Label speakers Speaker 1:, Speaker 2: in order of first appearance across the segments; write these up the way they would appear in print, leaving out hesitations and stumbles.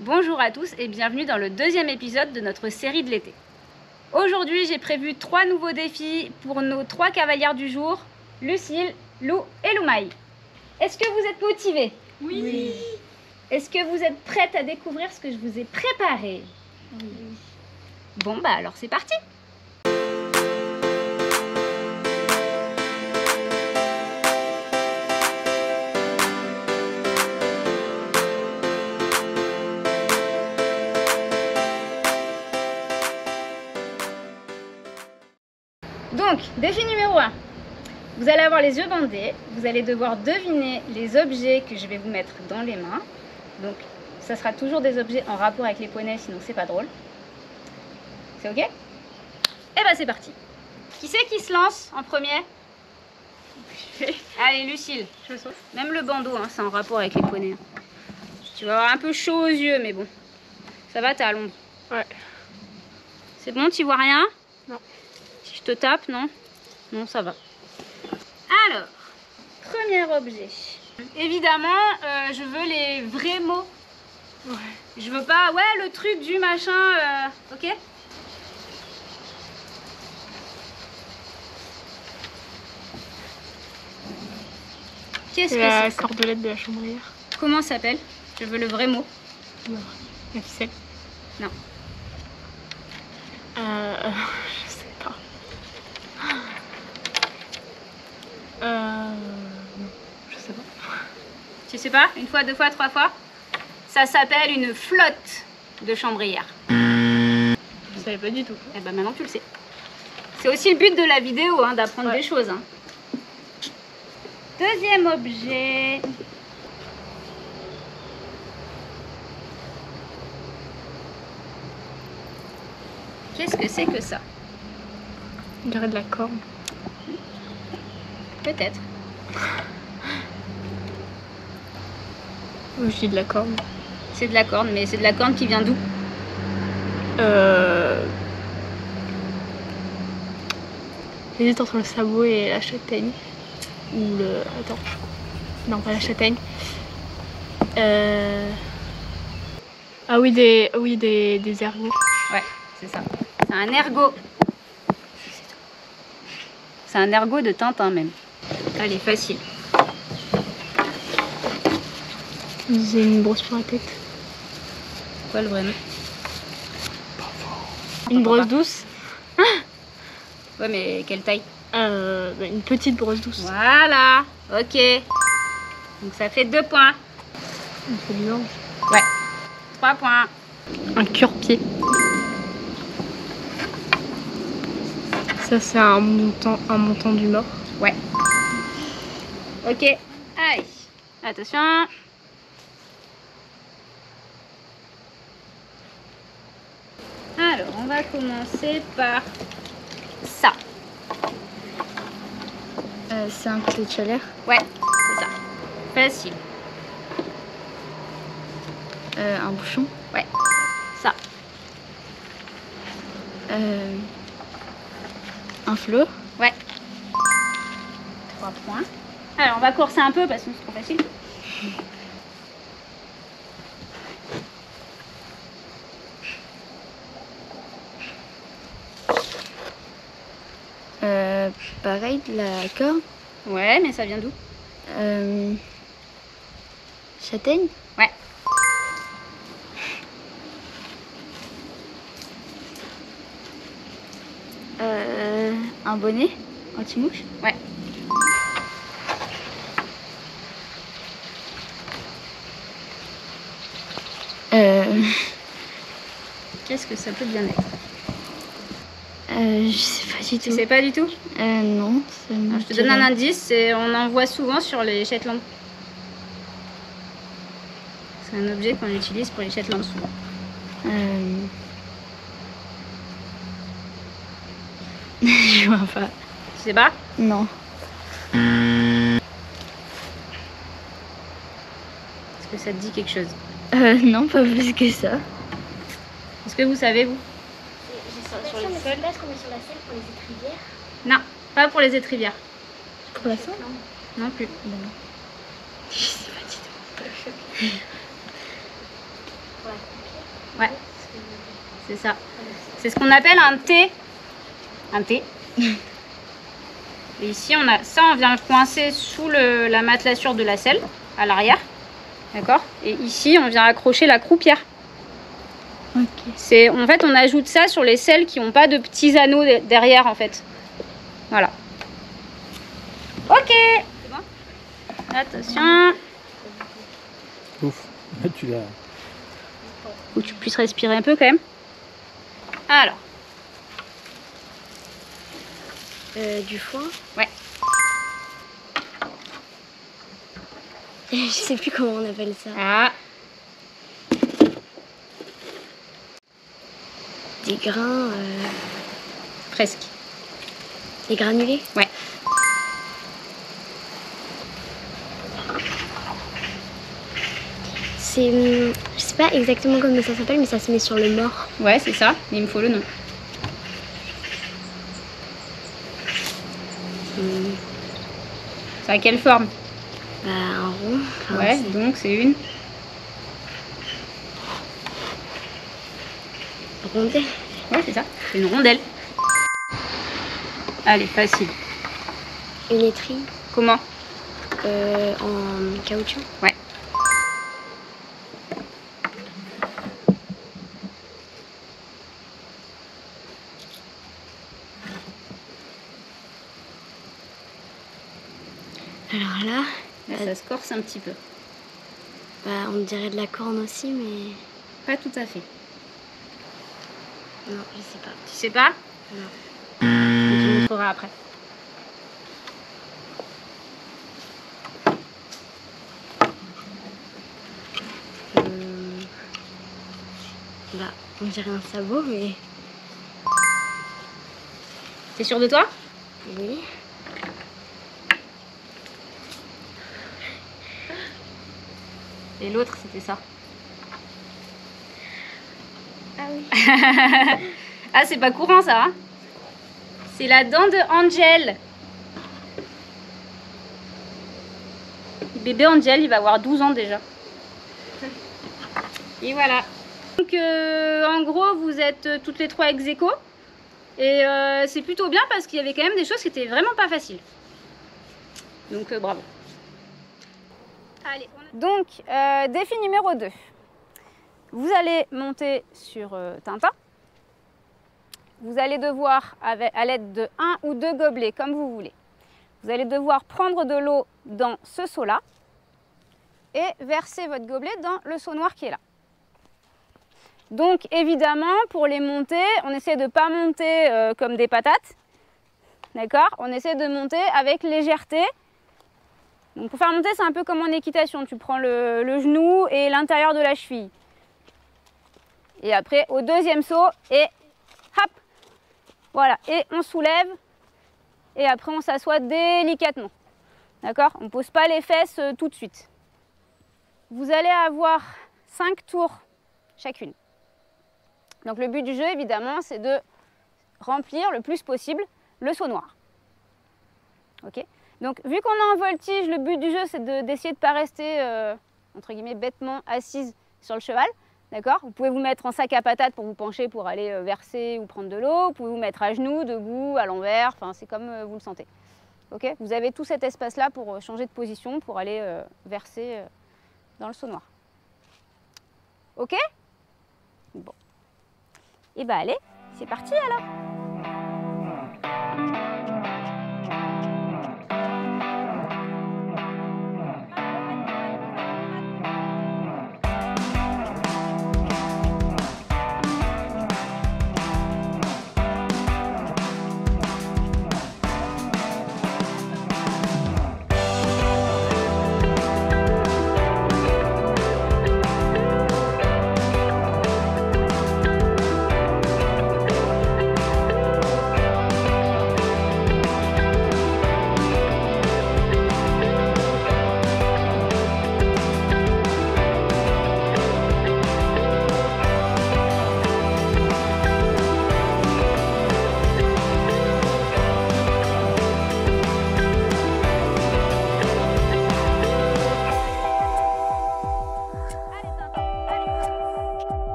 Speaker 1: Bonjour à tous et bienvenue dans le deuxième épisode de notre série de l'été. Aujourd'hui, j'ai prévu 3 nouveaux défis pour nos 3 cavalières du jour, Lucille, Lou et Loumaï. Est-ce que vous êtes motivés?
Speaker 2: Oui.
Speaker 1: Est-ce que vous êtes prêtes à découvrir ce que je vous ai préparé?
Speaker 2: Oui.
Speaker 1: Bon bah alors c'est parti! Donc, défi numéro 1. Vous allez avoir les yeux bandés, vous allez devoir deviner les objets que je vais vous mettre dans les mains. Donc, ça sera toujours des objets en rapport avec les poneys, sinon c'est pas drôle. C'est ok? Et bah c'est parti. Qui c'est qui se lance en premier? Allez Lucille. Même le bandeau, hein, c'est en rapport avec les poneys. Tu vas avoir un peu chaud aux yeux, mais bon. Ça va, t'es à l'ombre.
Speaker 2: Ouais.
Speaker 1: C'est bon, tu vois rien?
Speaker 2: Non.
Speaker 1: Si je te tape, non? Non, ça va. Alors, premier objet. Évidemment, je veux les vrais mots.
Speaker 2: Ouais.
Speaker 1: Je veux pas, ouais, le truc du machin, ok? Qu'est-ce que
Speaker 2: La
Speaker 1: c'est?
Speaker 2: cordelette de la chambrière.
Speaker 1: Comment ça s'appelle? Je veux le vrai mot.
Speaker 2: Non. La ficelle.
Speaker 1: Non.
Speaker 2: Je sais pas. Non. Je sais pas.
Speaker 1: Tu sais pas? Une fois, deux fois, trois fois? Ça s'appelle une flotte de chambrière.
Speaker 2: Je savais pas du tout.
Speaker 1: Et ben maintenant tu le sais. C'est aussi le but de la vidéo, hein, d'apprendre des choses. Hein. Deuxième objet. Qu'est-ce que c'est que ça?
Speaker 2: On dirait de la corde.
Speaker 1: Peut-être.
Speaker 2: Je dis de la corde.
Speaker 1: C'est de la corne, mais c'est de la corne qui vient d'où?
Speaker 2: J'hésite entre le sabot et la châtaigne. Ou le... Attends. Non, pas la châtaigne. Ah oui, des ergots.
Speaker 1: Ouais, c'est ça. C'est un ergot. C'est un ergot de Tintin même. Allez, facile.
Speaker 2: C'est une brosse pour la tête.
Speaker 1: Quoi le vrai nom?
Speaker 2: Une brosse douce.
Speaker 1: Ouais, mais quelle taille?
Speaker 2: Une petite brosse douce.
Speaker 1: Voilà, ok. Donc ça fait 2 points.
Speaker 2: Il faut du linge.
Speaker 1: Ouais, 3 points.
Speaker 2: Un cure-pied. Ça, c'est un montant du mort.
Speaker 1: Ouais. Ok, allez, attention. Alors, on va commencer par ça.
Speaker 2: C'est un côté de chaleur.
Speaker 1: Ouais, c'est ça. Facile.
Speaker 2: Un bouchon.
Speaker 1: Ouais, ça.
Speaker 2: Un flot.
Speaker 1: Ouais. 3 points. Alors, on va courser un peu parce que c'est trop facile.
Speaker 2: Pareil, de la corde.
Speaker 1: Ouais, mais ça vient d'où?
Speaker 2: Châtaigne.
Speaker 1: Ouais.
Speaker 2: Un bonnet. Anti-mouche.
Speaker 1: Ouais. Qu'est-ce que ça peut bien être?
Speaker 2: Je sais pas du
Speaker 1: Tu
Speaker 2: tout.
Speaker 1: sais pas du tout?
Speaker 2: Non.
Speaker 1: Alors, je te donne un indice, on en voit souvent sur les Shetland. C'est un objet qu'on utilise pour les Shetland souvent.
Speaker 2: Je vois pas.
Speaker 1: Tu sais pas?
Speaker 2: Non.
Speaker 1: Est-ce que ça te dit quelque chose?
Speaker 2: Non, pas plus que ça.
Speaker 1: Est-ce que vous savez, vous?
Speaker 3: Sur les selles, est-ce qu'on met sur la selle pour les étrivières?
Speaker 1: Non, pas pour les étrivières.
Speaker 2: Pour la selle?
Speaker 1: Non plus.
Speaker 2: Je sais pas du tout.
Speaker 3: pour la croupière.
Speaker 1: Ouais, c'est ça. C'est ce qu'on appelle un T. Un T. Et ici, on a ça, on vient le coincer sous la matelassure de la selle, à l'arrière. D'accord? Et ici, on vient accrocher la croupière.
Speaker 2: Ok.
Speaker 1: En fait, on ajoute ça sur les selles qui n'ont pas de petits anneaux derrière, en fait. Voilà. Ok. C'est bon? Attention.
Speaker 4: Ouf, tu l'as.
Speaker 1: Faut que tu puisses respirer un peu quand même. Alors.
Speaker 3: Du foin.
Speaker 1: Ouais.
Speaker 3: Je sais plus comment on appelle ça.
Speaker 1: Ah.
Speaker 3: Des grains.
Speaker 1: Presque.
Speaker 3: Des granulés.
Speaker 1: Ouais.
Speaker 3: C'est. Je sais pas exactement comment ça s'appelle, mais ça se met sur le mort.
Speaker 1: Ouais, c'est ça. Mais il me faut le nom. C'est à quelle forme?
Speaker 3: Bah, un rond. Enfin,
Speaker 1: Ouais, donc c'est une.
Speaker 3: rondelle.
Speaker 1: Ouais, c'est ça. C'est une rondelle. Allez, facile.
Speaker 3: Une étrille.
Speaker 1: Comment?
Speaker 3: En caoutchouc.
Speaker 1: Ouais.
Speaker 3: Alors là,
Speaker 1: Là, ça se corse un petit peu.
Speaker 3: bah, on dirait de la corne aussi, mais.
Speaker 1: Pas tout à fait.
Speaker 3: Non, je sais pas.
Speaker 1: Tu sais pas?
Speaker 3: Non.
Speaker 1: On te montrera après.
Speaker 3: Bah, on dirait un sabot, mais.
Speaker 1: T'es sûr de toi?
Speaker 3: Oui.
Speaker 1: Et l'autre, c'était ça.
Speaker 3: Ah oui.
Speaker 1: Ah, c'est pas courant ça, hein? C'est la dent de Angel. Bébé Angel, il va avoir 12 ans déjà. Et voilà. Donc, en gros, vous êtes toutes les trois ex aequo. Et c'est plutôt bien parce qu'il y avait quand même des choses qui étaient vraiment pas faciles. Donc, bravo. Allez, donc, défi numéro 2. Vous allez monter sur Tintin. Vous allez devoir, à l'aide de 1 ou 2 gobelets, comme vous voulez, vous allez devoir prendre de l'eau dans ce seau-là et verser votre gobelet dans le seau noir qui est là. Donc, évidemment, pour les monter, on essaie de ne pas monter comme des patates. D'accord? On essaie de monter avec légèreté. Donc, pour faire monter, c'est un peu comme en équitation. Tu prends le genou et l'intérieur de la cheville. Et après, au deuxième saut, et hop! Voilà, et on soulève. Et après, on s'assoit délicatement. D'accord? On ne pose pas les fesses tout de suite. Vous allez avoir 5 tours chacune. Donc, le but du jeu, évidemment, c'est de remplir le plus possible le seau noir. Ok? Donc, vu qu'on est en voltige, le but du jeu, c'est d'essayer de ne pas rester, entre guillemets, bêtement assise sur le cheval. D'accord? Vous pouvez vous mettre en sac à patates pour vous pencher, pour aller verser ou prendre de l'eau. Vous pouvez vous mettre à genoux, debout, à l'envers. Enfin, c'est comme vous le sentez. Ok? Vous avez tout cet espace-là pour changer de position, pour aller verser dans le seau noir. Ok? Bon. Et bah allez, c'est parti alors!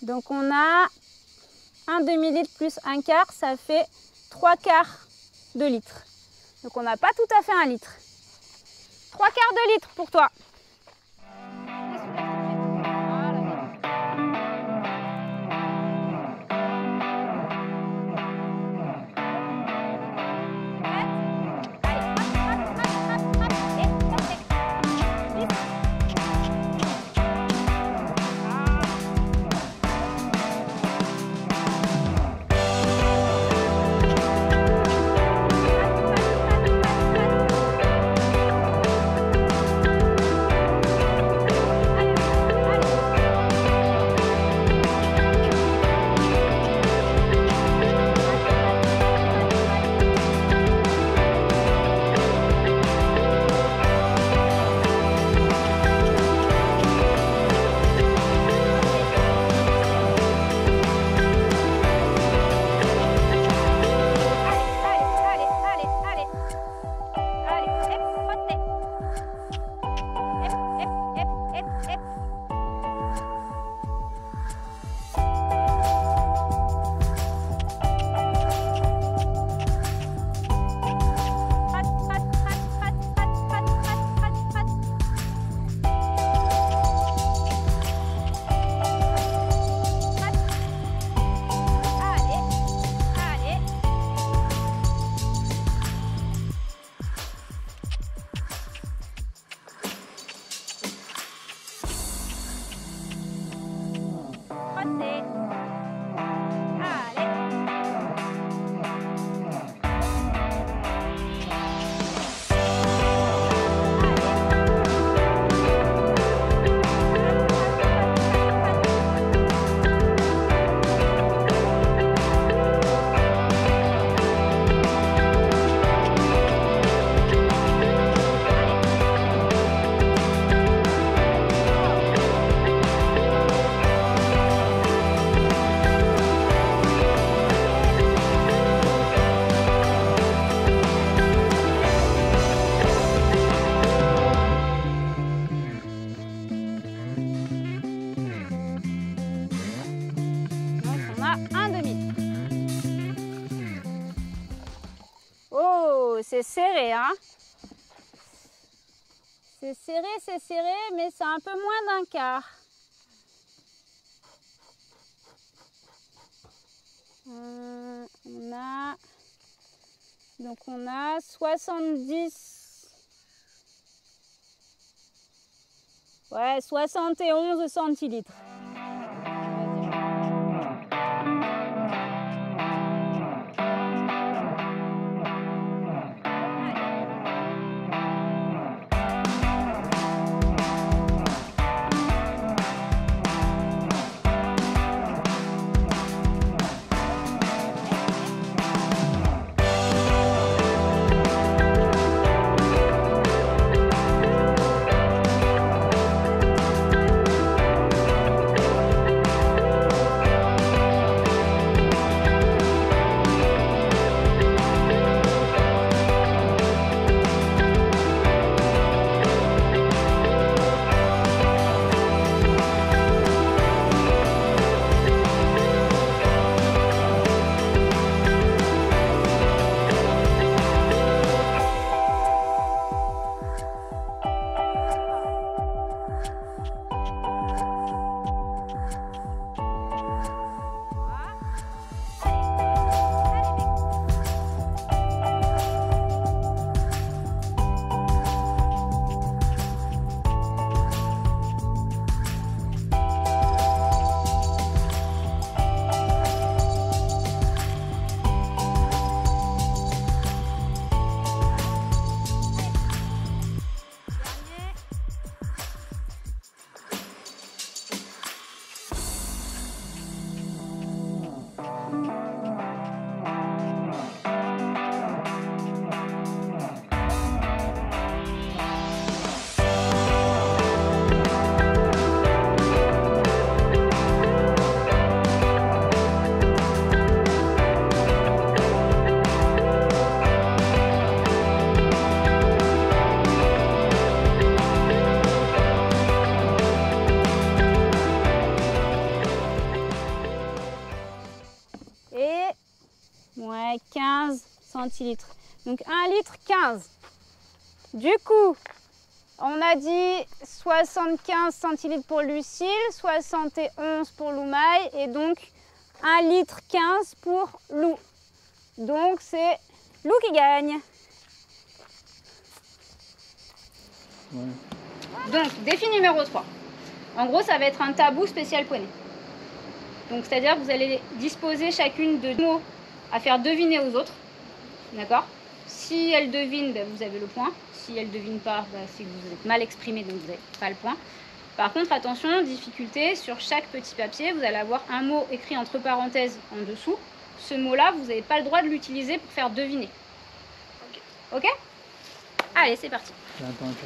Speaker 1: Donc on a un demi-litre plus un quart, ça fait 3 quarts de litre. Donc on n'a pas tout à fait un litre. 3 quarts de litre pour toi. C'est serré, hein. C'est serré, mais c'est un peu moins d'un quart. On a 70, ouais, 71 centilitres. à 15 centilitres. Donc 1 litre 15. Du coup, on a dit 75 centilitres pour Lucille, 71 pour Loumaï et donc 1 litre 15 pour Lou. Donc c'est Lou qui gagne.
Speaker 4: Ouais.
Speaker 1: Donc défi numéro 3. En gros, ça va être un tabou spécial poney. Donc c'est-à-dire que vous allez disposer chacune de mots à faire deviner aux autres. D'accord? Si elle devine, ben, vous avez le point. Si elle ne devine pas, ben, c'est que vous êtes mal exprimé, donc vous n'avez pas le point. Par contre, attention, difficulté, sur chaque petit papier, vous allez avoir un mot écrit entre parenthèses en dessous. Ce mot-là, vous n'avez pas le droit de l'utiliser pour faire deviner. Ok? Allez, c'est parti.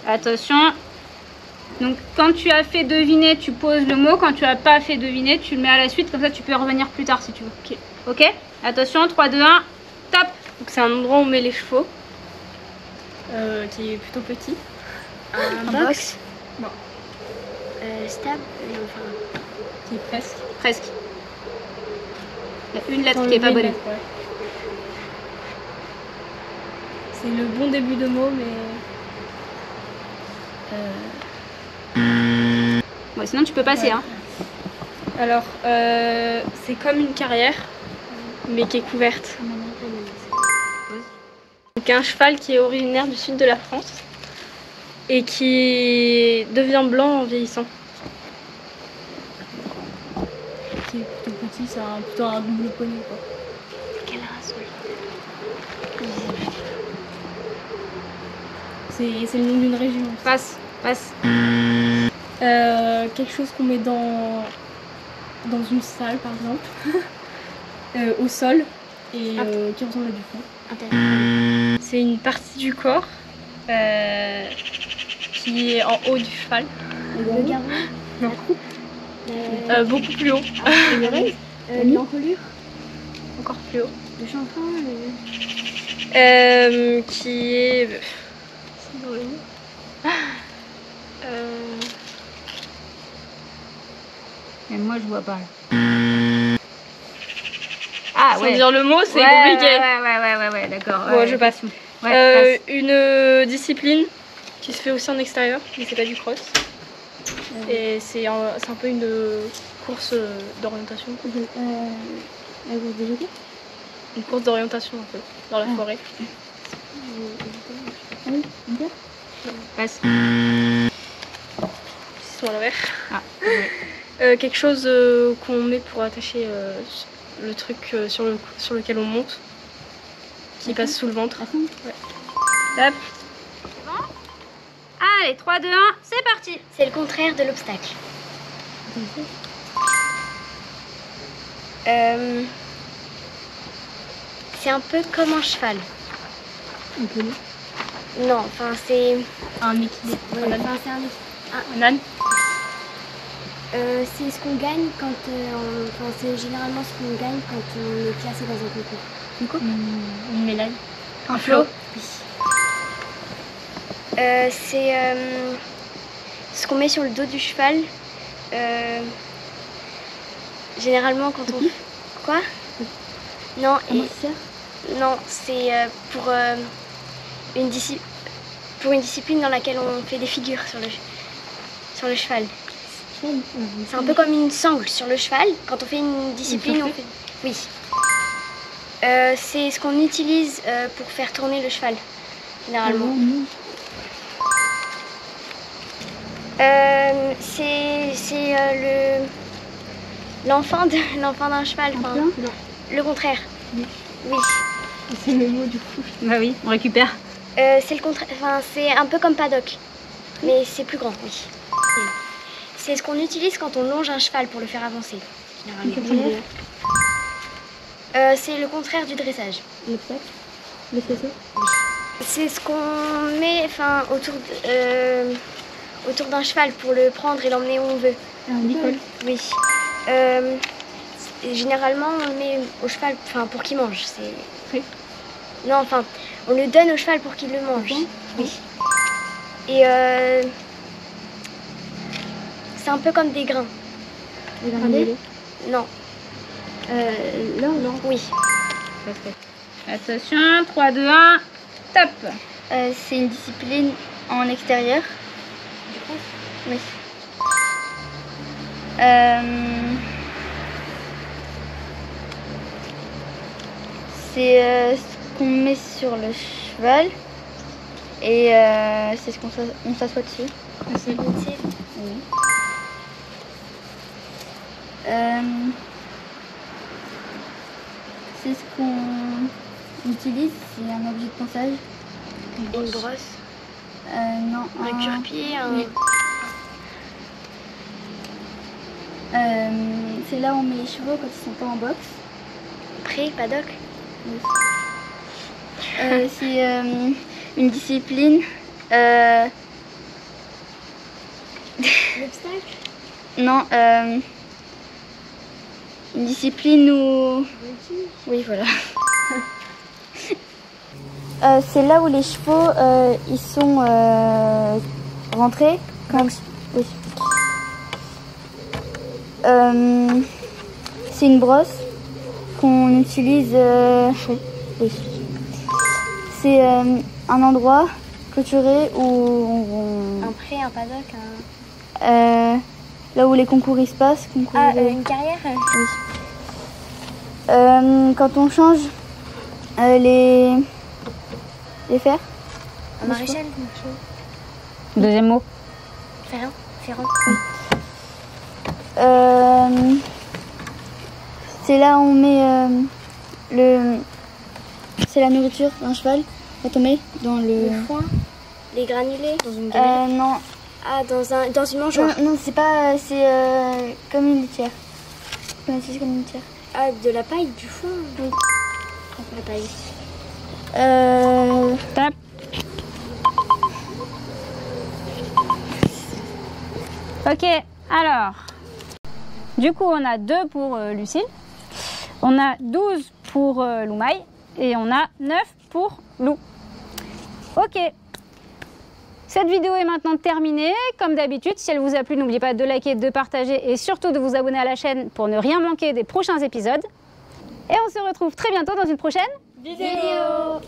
Speaker 1: Attention. Donc, quand tu as fait deviner, tu poses le mot. Quand tu n'as pas fait deviner, tu le mets à la suite. Comme ça, tu peux revenir plus tard si tu veux.
Speaker 2: Ok.
Speaker 1: Ok? Attention, 3, 2, 1, top!
Speaker 2: Donc c'est un endroit où on met les chevaux, qui est plutôt petit.
Speaker 3: Un box.
Speaker 2: Non.
Speaker 3: Stable. Enfin,
Speaker 2: Qui est presque.
Speaker 1: Presque. Il y a une lettre qui n'est pas bonne.
Speaker 2: Ouais. C'est le bon début de mot, mais...
Speaker 1: Bon, sinon, tu peux passer.
Speaker 2: Ouais.
Speaker 1: Hein.
Speaker 2: Alors, c'est comme une carrière, mais qui est couverte. Donc un cheval qui est originaire du sud de la France et qui devient blanc en vieillissant. Qui est plutôt petit, c'est plutôt un double poney quoi.
Speaker 3: quelle race?
Speaker 2: C'est le nom d'une région.
Speaker 1: Passe, passe.
Speaker 2: Quelque chose qu'on met dans une salle par exemple, au sol et qui ressemble à du fond. C'est une partie du corps qui est en haut du cheval.
Speaker 3: Le garrot.
Speaker 2: Non. Beaucoup plus haut.
Speaker 3: L'encolure.
Speaker 2: Encore plus haut.
Speaker 3: Le shampoing.
Speaker 2: Qui est... C'est dans le mot.
Speaker 1: Mais moi, je vois pas. Ah
Speaker 2: Sans
Speaker 1: ouais.
Speaker 2: dire le mot, c'est
Speaker 1: Ouais,
Speaker 2: compliqué.
Speaker 1: Ouais, d'accord.
Speaker 2: Bon,
Speaker 1: ouais,
Speaker 2: je passe.
Speaker 1: Ouais, passe.
Speaker 2: Une discipline qui se fait aussi en extérieur, mais c'est pas du cross. Et c'est un peu une course d'orientation.
Speaker 3: La course de jockey.
Speaker 2: Une course d'orientation un peu, dans la forêt.
Speaker 3: Ah oui, bien.
Speaker 1: Passe.
Speaker 2: Ils sont à l'envers.
Speaker 1: Ah, ouais.
Speaker 2: Quelque chose qu'on met pour attacher le truc sur lequel on monte, qui passe sous le ventre. Ouais.
Speaker 1: Top. C'est bon? Allez, 3, 2, 1, c'est parti.
Speaker 3: C'est le contraire de l'obstacle. C'est un peu comme un cheval.
Speaker 2: Un poney.
Speaker 3: Non, enfin c'est...
Speaker 2: Un équilibre.
Speaker 3: Ouais, enfin, c'est
Speaker 2: Un âne.
Speaker 3: c'est ce qu'on gagne quand... enfin, c'est généralement ce qu'on gagne quand on est classé dans un concours.
Speaker 2: Une coupe. Une médaille.
Speaker 1: Un flot.
Speaker 3: Oui. C'est ce qu'on met sur le dos du cheval. Généralement quand on... Quoi? Non, non, c'est pour une discipline dans laquelle on fait des figures sur le cheval. C'est un peu comme une sangle sur le cheval. Quand on fait une discipline, on fait... Oui. C'est ce qu'on utilise pour faire tourner le cheval, généralement. C'est l'enfant d'un cheval. Enfin, le contraire. Oui.
Speaker 2: C'est le mot du coup.
Speaker 1: Bah oui, on récupère.
Speaker 3: C'est le contraire. Enfin, c'est un peu comme paddock, mais c'est plus grand. Oui. C'est ce qu'on utilise quand on longe un cheval pour le faire avancer, généralement. C'est le contraire du dressage.
Speaker 2: Le faisceau.
Speaker 3: C'est ce qu'on met autour d'un cheval pour le prendre et l'emmener où on veut.
Speaker 2: Un licol.
Speaker 3: Oui. Généralement, on le met au cheval pour qu'il mange.
Speaker 2: Oui.
Speaker 3: Non, enfin, on le donne au cheval pour qu'il le mange. Oui. Et c'est un peu comme des grains.
Speaker 2: Des grains de blé.
Speaker 3: Non.
Speaker 2: L'or, non.
Speaker 3: Oui.
Speaker 1: Attention, 3, 2, 1, top.
Speaker 3: C'est une discipline en extérieur. Oui. C'est ce qu'on met sur le cheval et c'est ce qu'on s'assoit dessus. C'est l'outil. Oui. C'est ce qu'on utilise, c'est un objet de ponçage. Une brosse. Non. Un cure-pied. Oui. C'est là où on met les chevaux quand ils sont pas en boxe. Paddock. Oui. C'est une discipline. L'obstacle? Non. Une discipline où... Oui, voilà. C'est là où les chevaux ils sont rentrés. Quand... Oui. C'est une brosse qu'on utilise. Oui. C'est un endroit clôturé où un pré, un paddock. Là où les concours se passent. Une carrière. Oui. Quand on change les fers. Un maréchal.
Speaker 1: Deuxième mot.
Speaker 3: Ferrant. C'est là où on met c'est la nourriture d'un cheval. Quand on met dans le foin, les granulés. Dans une gamelle. Non. Ah, dans une mangeoire. Non, c'est pas. C'est comme une litière. Comme une litière. Ah, de la paille, du foin. Oui. La paille.
Speaker 1: Top. Ok, alors, du coup, on a 2 pour Lucille, on a 12 pour Loumaï et on a 9 pour Lou. Ok, cette vidéo est maintenant terminée. Comme d'habitude, si elle vous a plu, n'oubliez pas de liker, de partager et surtout de vous abonner à la chaîne pour ne rien manquer des prochains épisodes. Et on se retrouve très bientôt dans une prochaine vidéo.